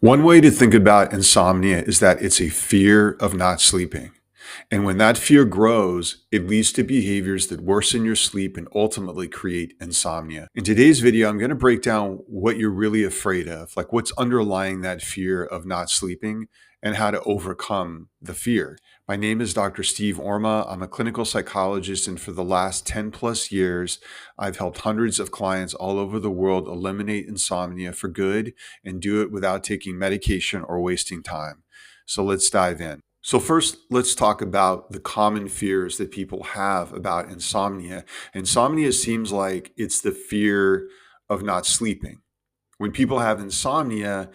One way to think about insomnia is that it's a fear of not sleeping. And when that fear grows, it leads to behaviors that worsen your sleep and ultimately create insomnia. In today's video, I'm going to break down what you're really afraid of, like what's underlying that fear of not sleeping and how to overcome the fear. My name is Dr. Steve Orma. I'm a clinical psychologist, and for the last 10 plus years, I've helped hundreds of clients all over the world eliminate insomnia for good and do it without taking medication or wasting time. So let's dive in. So first, let's talk about the common fears that people have about insomnia. Insomnia seems like it's the fear of not sleeping. When people have insomnia,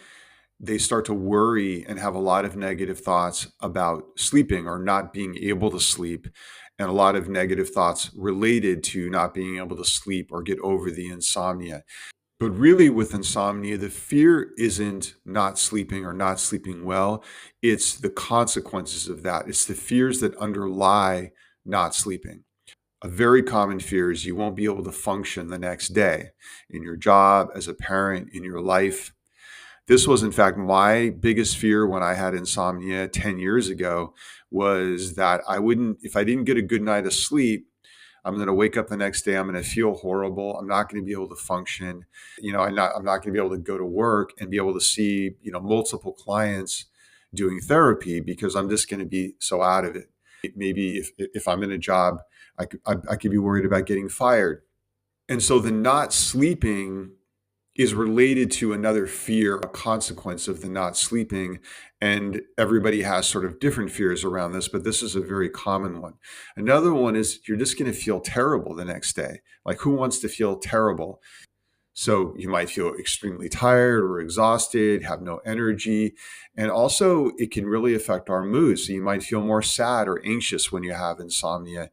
they start to worry and have a lot of negative thoughts about sleeping or not being able to sleep, and a lot of negative thoughts related to not being able to sleep or get over the insomnia. But really, with insomnia, the fear isn't not sleeping or not sleeping well. It's the consequences of that. It's the fears that underlie not sleeping. A very common fear is you won't be able to function the next day in your job, as a parent, in your life. This was, in fact, my biggest fear when I had insomnia 10 years ago, was that if I didn't get a good night of sleep, I'm going to wake up the next day. I'm going to feel horrible. I'm not going to be able to function. I'm not going to be able to go to work and be able to see, multiple clients doing therapy because I'm just going to be so out of it. Maybe if I'm in a job, I could be worried about getting fired. And so the not sleeping is related to another fear, a consequence of the not sleeping. And everybody has sort of different fears around this, but this is a very common one. Another one is you're just going to feel terrible the next day. Like, who wants to feel terrible? So you might feel extremely tired or exhausted, have no energy. And also it can really affect our mood. So you might feel more sad or anxious when you have insomnia.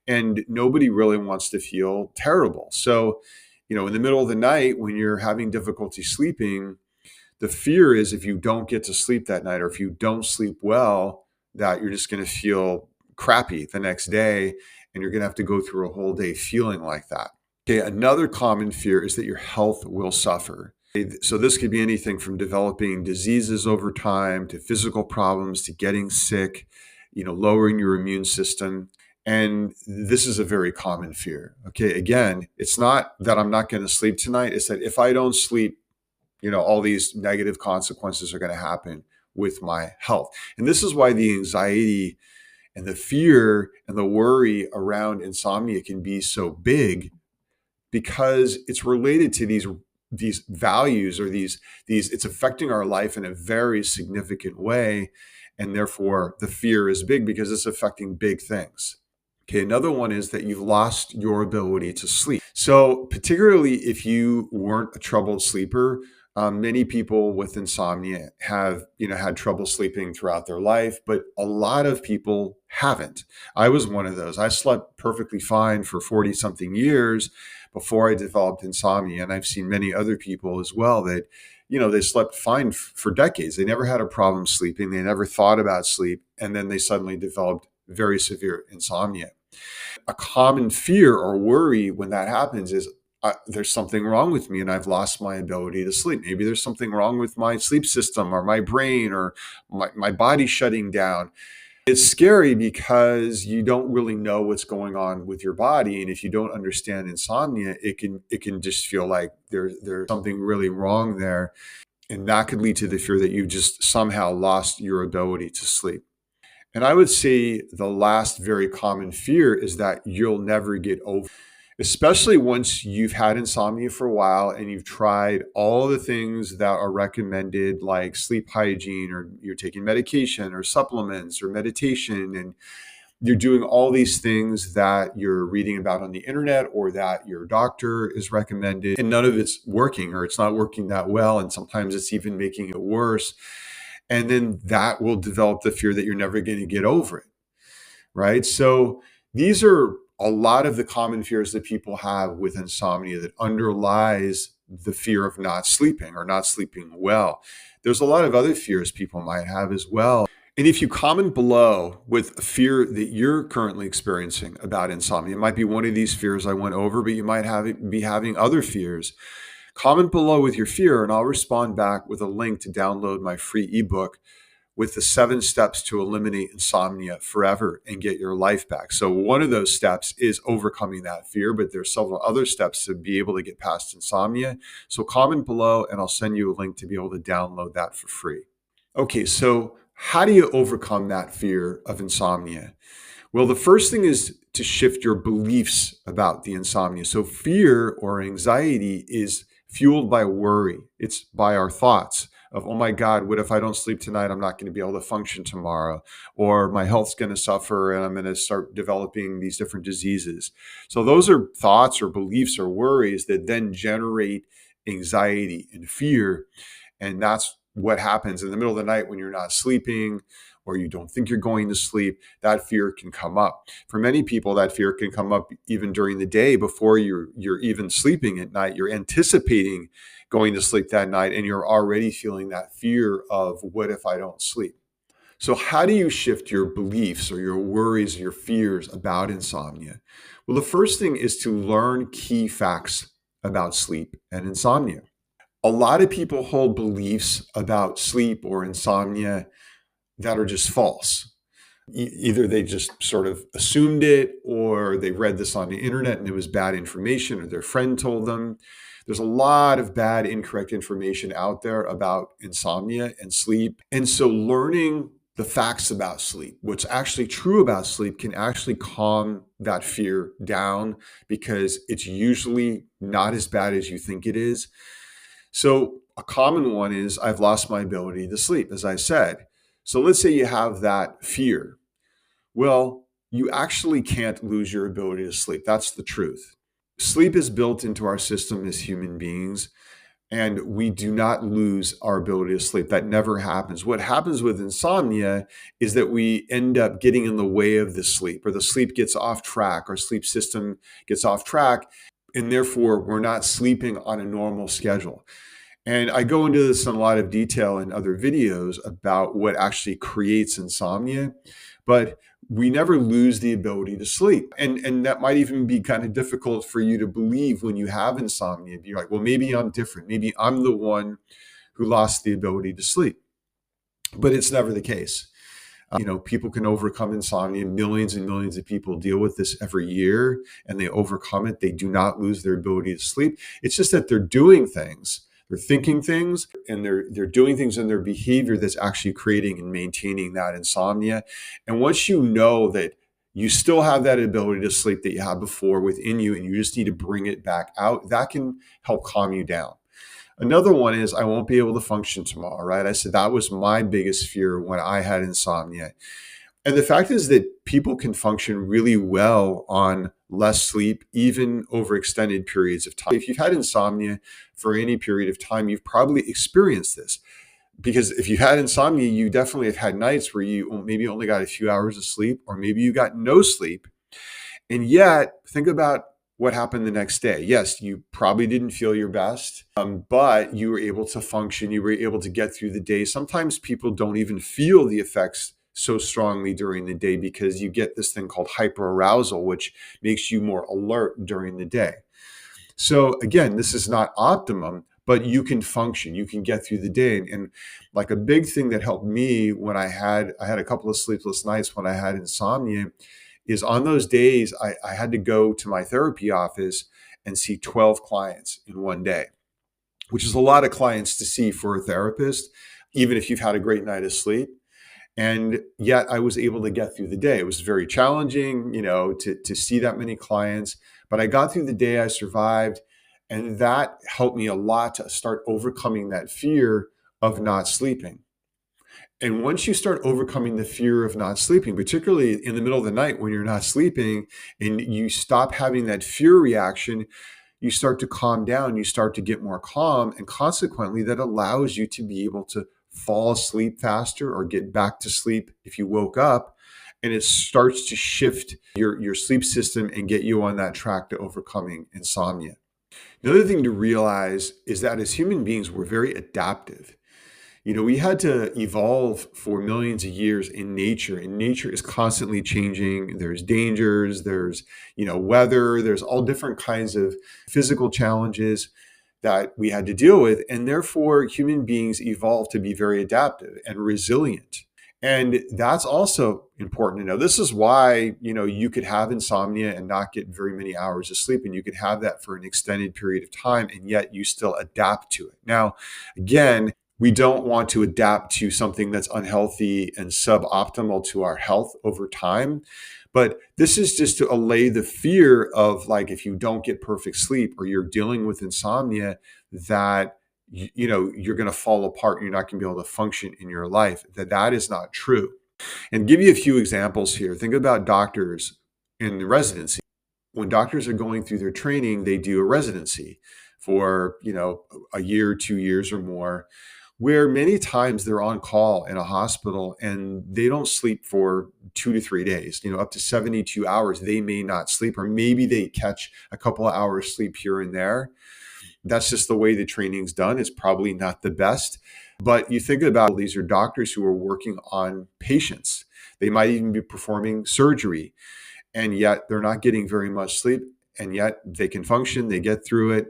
And nobody really wants to feel terrible. So, in the middle of the night when you're having difficulty sleeping, the fear is if you don't get to sleep that night or if you don't sleep well, that you're just going to feel crappy the next day and you're going to have to go through a whole day feeling like that. Okay, another common fear is that your health will suffer. So this could be anything from developing diseases over time to physical problems to getting sick, lowering your immune system. And this is a very common fear. Okay, again, it's not that I'm not going to sleep tonight. It's that if I don't sleep, all these negative consequences are going to happen with my health. And this is why the anxiety and the fear and the worry around insomnia can be so big, because it's related to these values or these it's affecting our life in a very significant way. And therefore the fear is big because it's affecting big things. Okay, another one is that you've lost your ability to sleep. So particularly if you weren't a troubled sleeper, many people with insomnia have, had trouble sleeping throughout their life, but a lot of people haven't. I was one of those. I slept perfectly fine for 40 something years before I developed insomnia. And I've seen many other people as well that, they slept fine for decades. They never had a problem sleeping. They never thought about sleep. And then they suddenly developed very severe insomnia. A common fear or worry when that happens is there's something wrong with me and I've lost my ability to sleep. Maybe there's something wrong with my sleep system or my brain or my body shutting down. It's scary because you don't really know what's going on with your body. And if you don't understand insomnia, it can just feel like there's something really wrong there. And that could lead to the fear that you just somehow lost your ability to sleep. And I would say the last very common fear is that you'll never get over, especially once you've had insomnia for a while and you've tried all the things that are recommended, like sleep hygiene, or you're taking medication or supplements or meditation, and you're doing all these things that you're reading about on the internet or that your doctor is recommended, and none of it's working, or it's not working that well. And sometimes it's even making it worse. And then that will develop the fear that you're never going to get over it, right? So these are a lot of the common fears that people have with insomnia that underlies the fear of not sleeping or not sleeping well. There's a lot of other fears people might have as well. And if you comment below with a fear that you're currently experiencing about insomnia, it might be one of these fears I went over, but you might be having other fears. Comment below with your fear, and I'll respond back with a link to download my free ebook with the 7 steps to eliminate insomnia forever and get your life back. So one of those steps is overcoming that fear, but there's several other steps to be able to get past insomnia. So comment below and I'll send you a link to be able to download that for free. Okay, so how do you overcome that fear of insomnia? Well, the first thing is to shift your beliefs about the insomnia. So fear or anxiety is fueled by worry. It's by our thoughts of, oh my God, what if I don't sleep tonight? I'm not going to be able to function tomorrow, or my health's going to suffer and I'm going to start developing these different diseases. So those are thoughts or beliefs or worries that then generate anxiety and fear. And that's what happens in the middle of the night when you're not sleeping or you don't think you're going to sleep. That fear can come up. For many people, that fear can come up even during the day before you're even sleeping at night. You're anticipating going to sleep that night and you're already feeling that fear of, what if I don't sleep? So how do you shift your beliefs or your worries, your fears about insomnia? Well, the first thing is to learn key facts about sleep and insomnia. A lot of people hold beliefs about sleep or insomnia that are just false. Either they just sort of assumed it, or they read this on the internet and it was bad information, or their friend told them. There's a lot of bad, incorrect information out there about insomnia and sleep. And so learning the facts about sleep, what's actually true about sleep, can actually calm that fear down, because it's usually not as bad as you think it is. So a common one is, I've lost my ability to sleep, as I said. So let's say you have that fear. Well, you actually can't lose your ability to sleep. That's the truth. Sleep is built into our system as human beings, and we do not lose our ability to sleep. That never happens. What happens with insomnia is that we end up getting in the way of the sleep, or the sleep gets off track, our sleep system gets off track, and therefore we're not sleeping on a normal schedule. And I go into this in a lot of detail in other videos about what actually creates insomnia, but we never lose the ability to sleep. And that might even be kind of difficult for you to believe when you have insomnia. You're like, well, maybe I'm different. Maybe I'm the one who lost the ability to sleep. But it's never the case. People can overcome insomnia. Millions and millions of people deal with this every year, and they overcome it. They do not lose their ability to sleep. It's just that they're doing things. They're thinking things, and they're doing things in their behavior that's actually creating and maintaining that insomnia. And once you know that you still have that ability to sleep that you had before within you, and you just need to bring it back out, that can help calm you down. Another one is, I won't be able to function tomorrow, right? I said that was my biggest fear when I had insomnia. And the fact is that people can function really well on less sleep, even over extended periods of time. If you've had insomnia for any period of time, you've probably experienced this. Because if you had insomnia, you definitely have had nights where you maybe only got a few hours of sleep, or maybe you got no sleep. And yet, think about what happened the next day. Yes, you probably didn't feel your best, but you were able to function. You were able to get through the day. Sometimes people don't even feel the effects so strongly during the day, because you get this thing called hyperarousal, which makes you more alert during the day. So again, this is not optimum, but you can function, you can get through the day. And like a big thing that helped me when I had a couple of sleepless nights when I had insomnia, is on those days, I had to go to my therapy office and see 12 clients in one day, which is a lot of clients to see for a therapist, even if you've had a great night of sleep. And yet I was able to get through the day. It was very challenging, to see that many clients, but I got through the day, I survived. And that helped me a lot to start overcoming that fear of not sleeping. And once you start overcoming the fear of not sleeping, particularly in the middle of the night when you're not sleeping, and you stop having that fear reaction, you start to calm down, you start to get more calm. And consequently, that allows you to be able to fall asleep faster or get back to sleep if you woke up. And it starts to shift your sleep system and get you on that track to overcoming insomnia. Another thing to realize is that as human beings, we're very adaptive. We had to evolve for millions of years in nature, and nature is constantly changing. There's dangers, there's, weather, there's all different kinds of physical challenges that we had to deal with. And therefore, human beings evolved to be very adaptive and resilient. And that's also important to know. This is why, you could have insomnia and not get very many hours of sleep, and you could have that for an extended period of time, and yet you still adapt to it. Now, again, we don't want to adapt to something that's unhealthy and suboptimal to our health over time. But this is just to allay the fear of, like, if you don't get perfect sleep or you're dealing with insomnia, that you're going to fall apart. You're not going to be able to function in your life. That is not true. And give you a few examples here. Think about doctors in residency. When doctors are going through their training, they do a residency for, a year, 2 years or more, where many times they're on call in a hospital and they don't sleep for 2 to 3 days, up to 72 hours. They may not sleep, or maybe they catch a couple of hours sleep here and there. That's just the way the training's done. It's probably not the best. But you think about, these are doctors who are working on patients. They might even be performing surgery, and yet they're not getting very much sleep, and yet they can function, they get through it.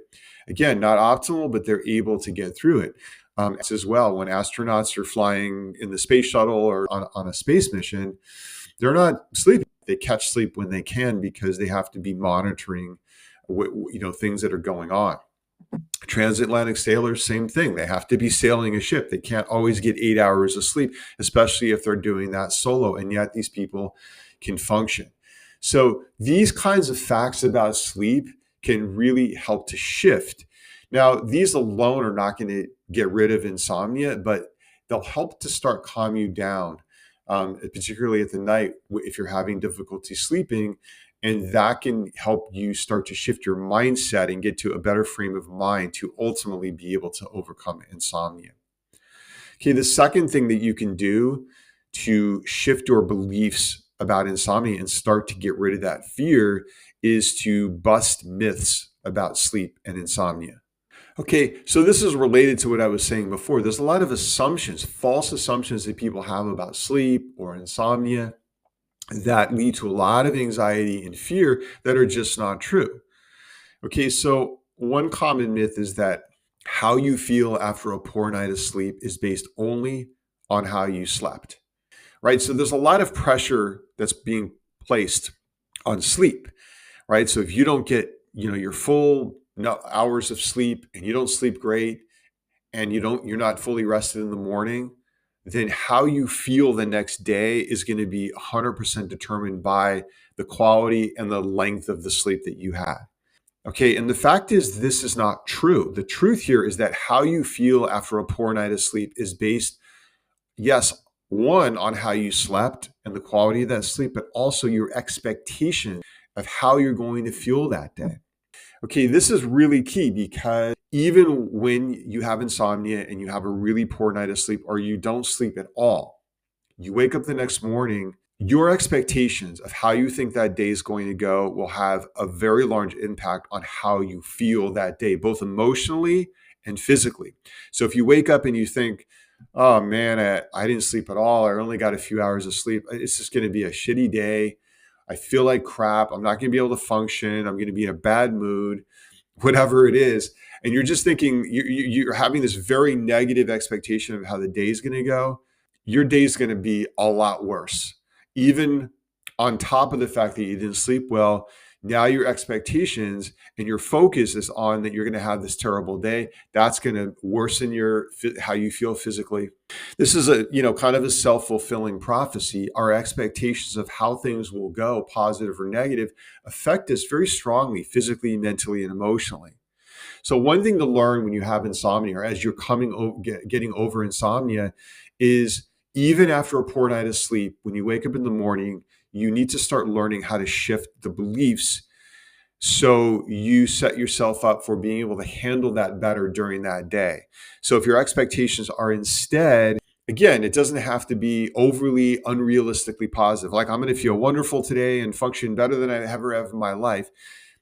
Again, not optimal, but they're able to get through it. As well, when astronauts are flying in the space shuttle or on a space mission, they're not sleeping. They catch sleep when they can because they have to be monitoring things that are going on. Transatlantic sailors, same thing. They have to be sailing a ship. They can't always get 8 hours of sleep, especially if they're doing that solo, and yet these people can function. So these kinds of facts about sleep can really help to shift. Now, these alone are not going to get rid of insomnia, but they'll help to start calm you down, particularly at the night if you're having difficulty sleeping. And that can help you start to shift your mindset and get to a better frame of mind to ultimately be able to overcome insomnia. Okay, the second thing that you can do to shift your beliefs about insomnia and start to get rid of that fear is to bust myths about sleep and insomnia. Okay, so this is related to what I was saying before. There's a lot of assumptions, false assumptions that people have about sleep or insomnia that lead to a lot of anxiety and fear that are just not true. Okay, so one common myth is that how you feel after a poor night of sleep is based only on how you slept, right? So there's a lot of pressure that's being placed on sleep, right? So if you don't get, your full hours of sleep and you don't sleep great and you're not fully rested in the morning, then how you feel the next day is going to be 100% determined by the quality and the length of the sleep that you had. Okay, and the fact is, this is not true. The truth here is that how you feel after a poor night of sleep is based, yes, one, on how you slept and the quality of that sleep, but also your expectation of how you're going to feel that day. Okay, this is really key, because even when you have insomnia and you have a really poor night of sleep, or you don't sleep at all, you wake up the next morning, your expectations of how you think that day is going to go will have a very large impact on how you feel that day, both emotionally and physically. So if you wake up and you think, oh man, I didn't sleep at all, I only got a few hours of sleep, it's just going to be a shitty day, I feel like crap, I'm not going to be able to function, I'm going to be in a bad mood, whatever it is. And you're just thinking, you're having this very negative expectation of how the day is going to go. Your day is going to be a lot worse. Even on top of the fact that you didn't sleep well, now your expectations and your focus is on that you're going to have this terrible day. That's going to worsen how you feel physically. This is a, kind of a self-fulfilling prophecy. Our expectations of how things will go, positive or negative, affect us very strongly, physically, mentally, and emotionally. So one thing to learn when you have insomnia, or as you're getting over insomnia, is even after a poor night of sleep, when you wake up in the morning, you need to start learning how to shift the beliefs so you set yourself up for being able to handle that better during that day. So if your expectations are instead, again, it doesn't have to be overly unrealistically positive, like I'm going to feel wonderful today and function better than I ever have in my life.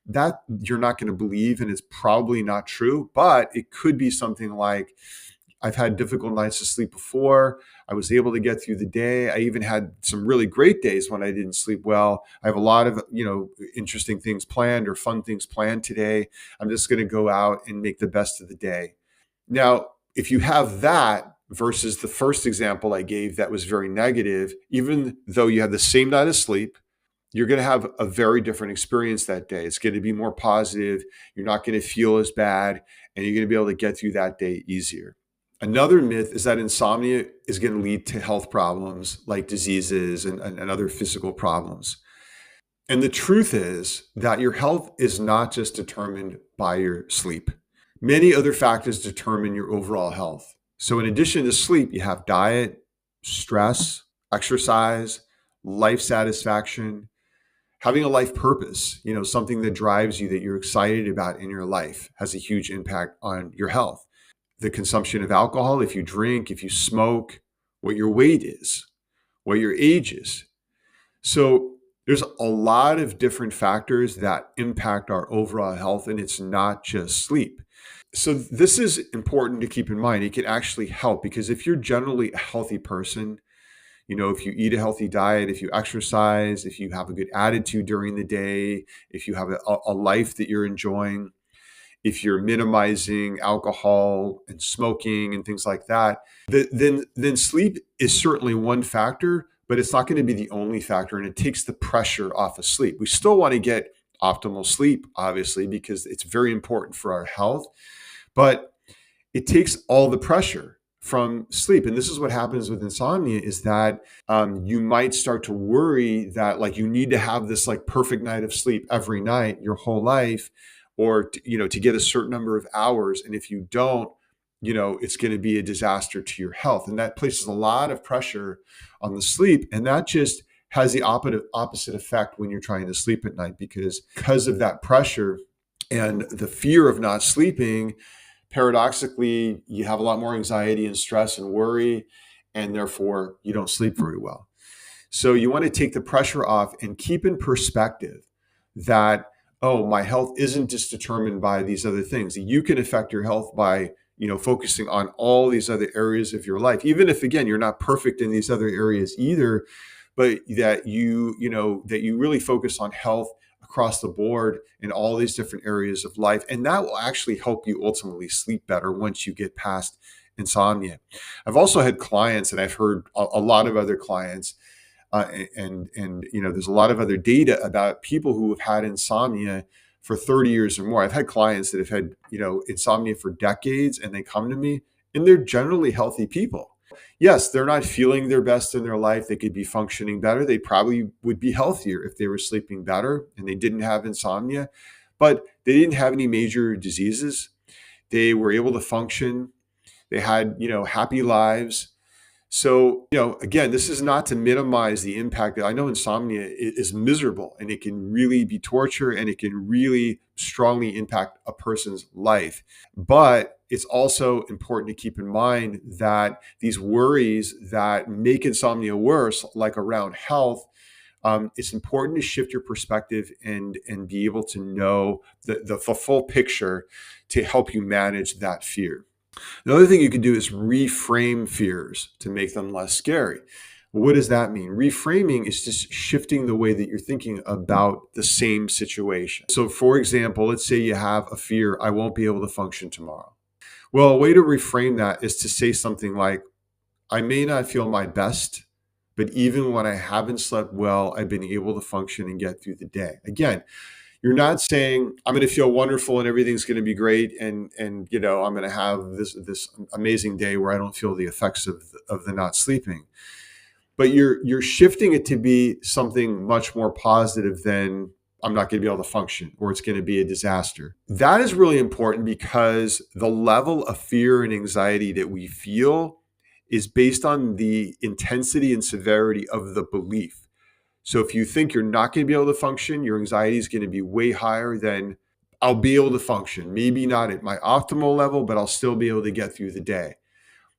That you're not going to believe, and it's probably not true, but it could be something like, I've had difficult nights to sleep before. I was able to get through the day. I even had some really great days when I didn't sleep well. I have a lot of, interesting things planned or fun things planned today. I'm just going to go out and make the best of the day. Now, if you have that versus the first example I gave that was very negative, even though you had the same night of sleep, you're going to have a very different experience that day. It's going to be more positive. You're not going to feel as bad, and you're going to be able to get through that day easier. Another myth is that insomnia is going to lead to health problems like diseases and other physical problems. And the truth is that your health is not just determined by your sleep. Many other factors determine your overall health. So in addition to sleep, you have diet, stress, exercise, life satisfaction, having a life purpose, something that drives you that you're excited about in your life has a huge impact on your health. The consumption of alcohol, if you drink, if you smoke, what your weight is, what your age is. So there's a lot of different factors that impact our overall health, and it's not just sleep. So this is important to keep in mind. It can actually help because if you're generally a healthy person, if you eat a healthy diet, if you exercise, if you have a good attitude during the day, if you have a life that you're enjoying, if you're minimizing alcohol and smoking and things like that, then sleep is certainly one factor, but it's not going to be the only factor, and it takes the pressure off of sleep. We still want to get optimal sleep, obviously, because it's very important for our health, but it takes all the pressure from sleep. And this is what happens with insomnia is that you might start to worry that like you need to have this like perfect night of sleep every night your whole life, or to get a certain number of hours. And if you don't, it's going to be a disaster to your health. And that places a lot of pressure on the sleep. And that just has the opposite effect when you're trying to sleep at night, because of that pressure and the fear of not sleeping, paradoxically, you have a lot more anxiety and stress and worry, and therefore you don't sleep very well. So you want to take the pressure off and keep in perspective that, oh, my health isn't just determined by these other things. You can affect your health by, focusing on all these other areas of your life, even if, again, you're not perfect in these other areas either, but that you really focus on health across the board in all these different areas of life. And that will actually help you ultimately sleep better once you get past insomnia. I've also had clients, and I've heard a lot of other clients, and there's a lot of other data about people who have had insomnia for 30 years or more. I've had clients that have had, insomnia for decades, and they come to me, and they're generally healthy people. Yes, they're not feeling their best in their life. They could be functioning better. They probably would be healthier if they were sleeping better and they didn't have insomnia, but they didn't have any major diseases. They were able to function. They had, happy lives. So, again, this is not to minimize the impact. I know insomnia is miserable, and it can really be torture, and it can really strongly impact a person's life. But it's also important to keep in mind that these worries that make insomnia worse, like around health, it's important to shift your perspective and be able to know the full picture to help you manage that fear. Another thing you can do is reframe fears to make them less scary. What does that mean? Reframing is just shifting the way that you're thinking about the same situation. So for example, let's say you have a fear, I won't be able to function tomorrow. Well, a way to reframe that is to say something like, I may not feel my best, but even when I haven't slept well, I've been able to function and get through the day. Again, you're not saying I'm going to feel wonderful and everything's going to be great, and I'm going to have this amazing day where I don't feel the effects of the not sleeping. But you're shifting it to be something much more positive than I'm not going to be able to function, or it's going to be a disaster. That is really important because the level of fear and anxiety that we feel is based on the intensity and severity of the belief. So if you think you're not going to be able to function, your anxiety is going to be way higher than I'll be able to function. Maybe not at my optimal level, but I'll still be able to get through the day.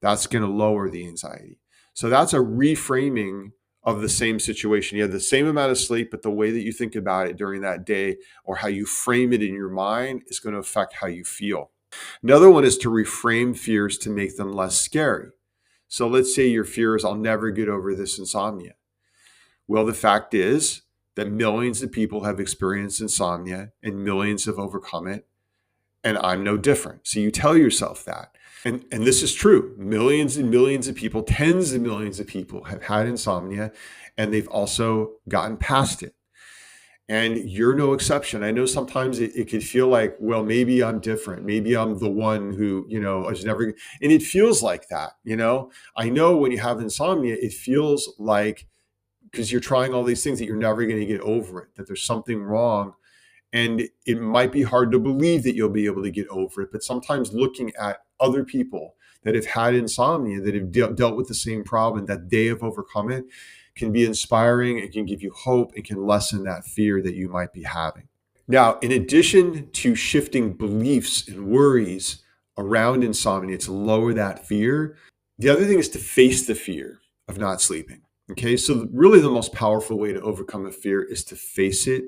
That's going to lower the anxiety. So that's a reframing of the same situation. You have the same amount of sleep, but the way that you think about it during that day or how you frame it in your mind is going to affect how you feel. Another one is to reframe fears to make them less scary. So let's say your fear is, I'll never get over this insomnia. Well, the fact is that millions of people have experienced insomnia and millions have overcome it. And I'm no different. So you tell yourself that. And this is true. Millions and millions of people, tens of millions of people have had insomnia and they've also gotten past it. And you're no exception. I know sometimes it could feel like, well, maybe I'm different. Maybe I'm the one who, is never, and it feels like that, I know when you have insomnia, it feels like, because you're trying all these things, that you're never going to get over it, that there's something wrong. And it might be hard to believe that you'll be able to get over it. But sometimes looking at other people that have had insomnia, that have dealt with the same problem, that they have overcome it, can be inspiring. It can give you hope. It can lessen that fear that you might be having. Now, in addition to shifting beliefs and worries around insomnia to lower that fear, the other thing is to face the fear of not sleeping. Okay, so really the most powerful way to overcome a fear is to face it.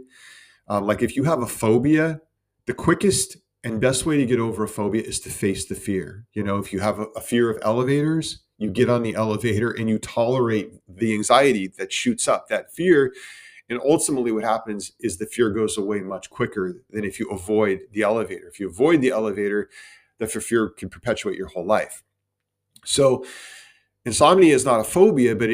Like if you have a phobia, the quickest and best way to get over a phobia is to face the fear. If you have a fear of elevators, you get on the elevator and you tolerate the anxiety that shoots up, that fear. And ultimately what happens is the fear goes away much quicker than if you avoid the elevator. If you avoid the elevator, the fear can perpetuate your whole life. So insomnia is not a phobia, but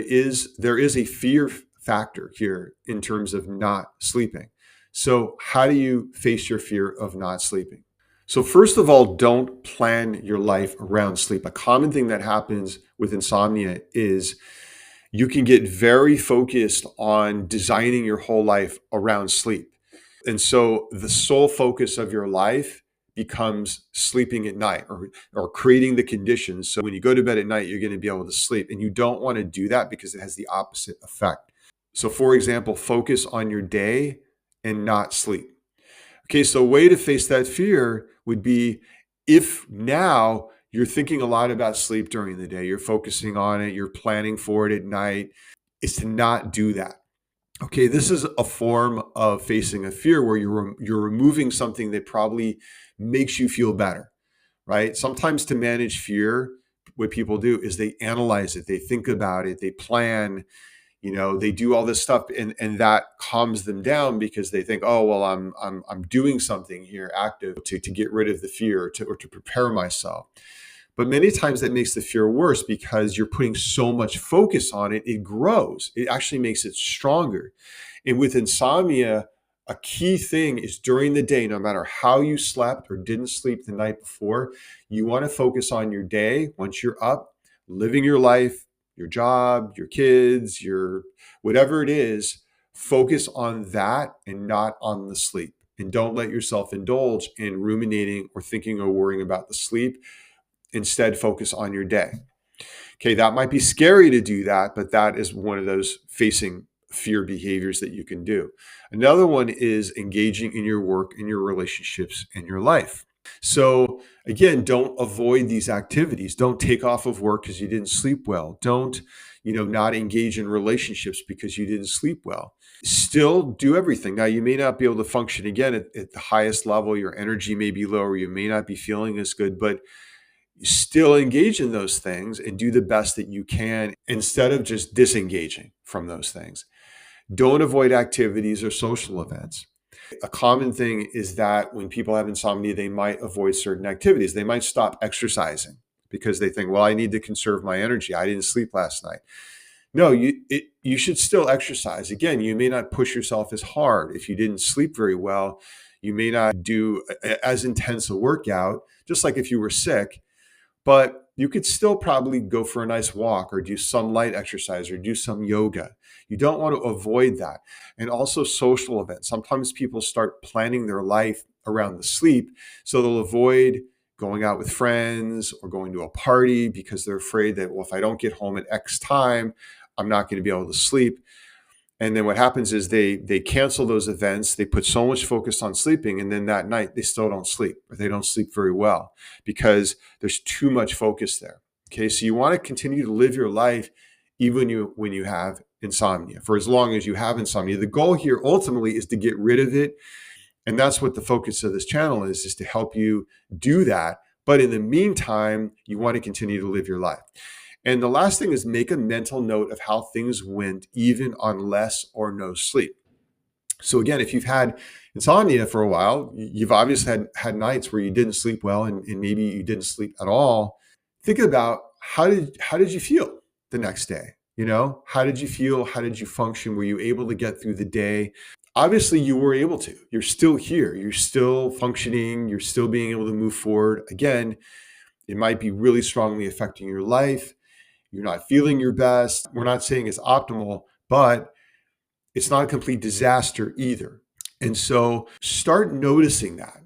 there is a fear factor here in terms of not sleeping. So how do you face your fear of not sleeping? So first of all, don't plan your life around sleep. A common thing that happens with insomnia is you can get very focused on designing your whole life around sleep. And so the sole focus of your life becomes sleeping at night or creating the conditions. So when you go to bed at night, you're going to be able to sleep. And you don't want to do that because it has the opposite effect. So for example, focus on your day and not sleep. Okay, so a way to face that fear would be, if now you're thinking a lot about sleep during the day, you're focusing on it, you're planning for it at night, is to not do that. Okay, this is a form of facing a fear where you're removing something that probably makes you feel better, right? Sometimes to manage fear, what people do is they analyze it, they think about it, they plan, they do all this stuff, and that calms them down because they think, oh, well, I'm doing something here active to get rid of the fear or to prepare myself. But many times that makes the fear worse because you're putting so much focus on it, it grows. It actually makes it stronger. And with insomnia, a key thing is during the day, no matter how you slept or didn't sleep the night before, you want to focus on your day once you're up, living your life, your job, your kids, your whatever it is. Focus on that and not on the sleep. And don't let yourself indulge in ruminating or thinking or worrying about the sleep. Instead, focus on your day. Okay, that might be scary to do that, but that is one of those facing fear behaviors that you can do. Another one is engaging in your work, in your relationships, and your life. So again, don't avoid these activities. Don't take off of work because you didn't sleep well. Don't, not engage in relationships because you didn't sleep well. Still do everything. Now, you may not be able to function again at the highest level. Your energy may be lower. You may not be feeling as good, but still engage in those things and do the best that you can instead of just disengaging from those things. Don't avoid activities or social events. A common thing is that when people have insomnia, they might avoid certain activities. They might stop exercising because they think, well, I need to conserve my energy. I didn't sleep last night. No, you should still exercise. Again, you may not push yourself as hard. If you didn't sleep very well, you may not do as intense a workout, just like if you were sick. But you could still probably go for a nice walk or do some light exercise or do some yoga. You don't want to avoid that. And also social events. Sometimes people start planning their life around the sleep, so they'll avoid going out with friends or going to a party because they're afraid that, well, if I don't get home at X time, I'm not going to be able to sleep. And then what happens is they cancel those events. They put so much focus on sleeping, and then that night they still don't sleep, or they don't sleep very well because there's too much focus there. Okay, so you want to continue to live your life even when you have insomnia, for as long as you have insomnia. The goal here ultimately is to get rid of it And that's what the focus of this channel is to help you do that. But in the meantime, you want to continue to live your life. And the last thing is make a mental note of how things went even on less or no sleep. So again, if you've had insomnia for a while, you've obviously had nights where you didn't sleep well and maybe you didn't sleep at all. Think about how did you feel the next day? You know, how did you feel? How did you function? Were you able to get through the day? Obviously, you were able to. You're still here. You're still functioning. You're still being able to move forward. Again, it might be really strongly affecting your life. You're not feeling your best. We're not saying it's optimal, but it's not a complete disaster either. And so start noticing that.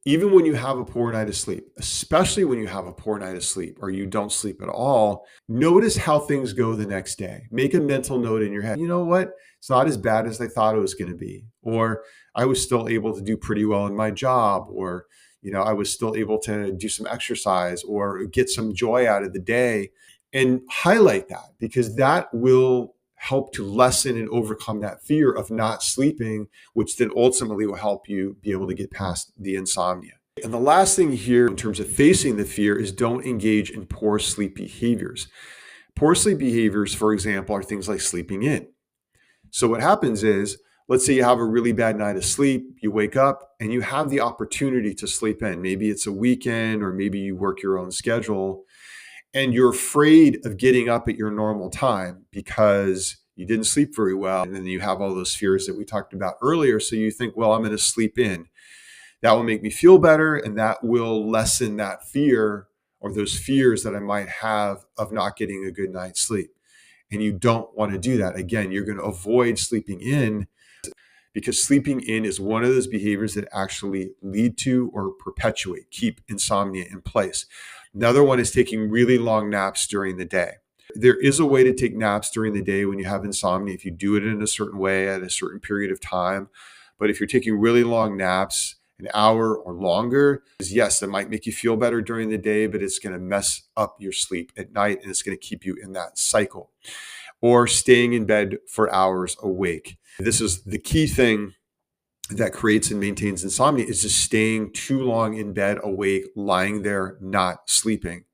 Even when you have a poor night of sleep, especially when you have a poor night of sleep or you don't sleep at all, notice how things go the next day. Make a mental note in your head. You know what? It's not as bad as I thought it was going to be. Or I was still able to do pretty well in my job. Or, I was still able to do some exercise or get some joy out of the day. And highlight that, because that will help to lessen and overcome that fear of not sleeping, which then ultimately will help you be able to get past the insomnia. And the last thing here in terms of facing the fear is don't engage in poor sleep behaviors. Poor sleep behaviors, for example, are things like sleeping in. So what happens is, let's say you have a really bad night of sleep, you wake up and you have the opportunity to sleep in. Maybe it's a weekend or maybe you work your own schedule. And you're afraid of getting up at your normal time because you didn't sleep very well. And then you have all those fears that we talked about earlier. So you think, well, I'm going to sleep in. That will make me feel better. And that will lessen that fear or those fears that I might have of not getting a good night's sleep. And you don't want to do that. Again, you're going to avoid sleeping in, because sleeping in is one of those behaviors that actually lead to or keep insomnia in place. Another one is taking really long naps during the day. There is a way to take naps during the day when you have insomnia, if you do it in a certain way at a certain period of time. But if you're taking really long naps, an hour or longer, yes, that might make you feel better during the day, but it's going to mess up your sleep at night and it's going to keep you in that cycle. Or staying in bed for hours awake. This is the key thing that creates and maintains insomnia, is just staying too long in bed awake, lying there, not sleeping.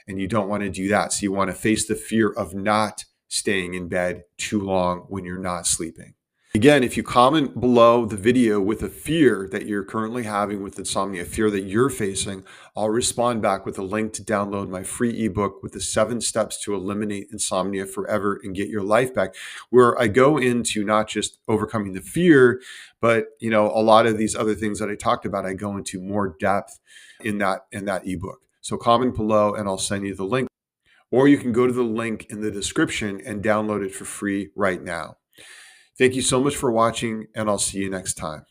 And you don't want to do that. So you want to face the fear of not staying in bed too long when you're not sleeping. Again, if you comment below the video with a fear that you're currently having with insomnia, a fear that you're facing, I'll respond back with a link to download my free ebook with the 7 steps to eliminate insomnia forever and get your life back, where I go into not just overcoming the fear, but a lot of these other things that I talked about, I go into more depth in that ebook. So comment below and I'll send you the link. Or you can go to the link in the description and download it for free right now. Thank you so much for watching, and I'll see you next time.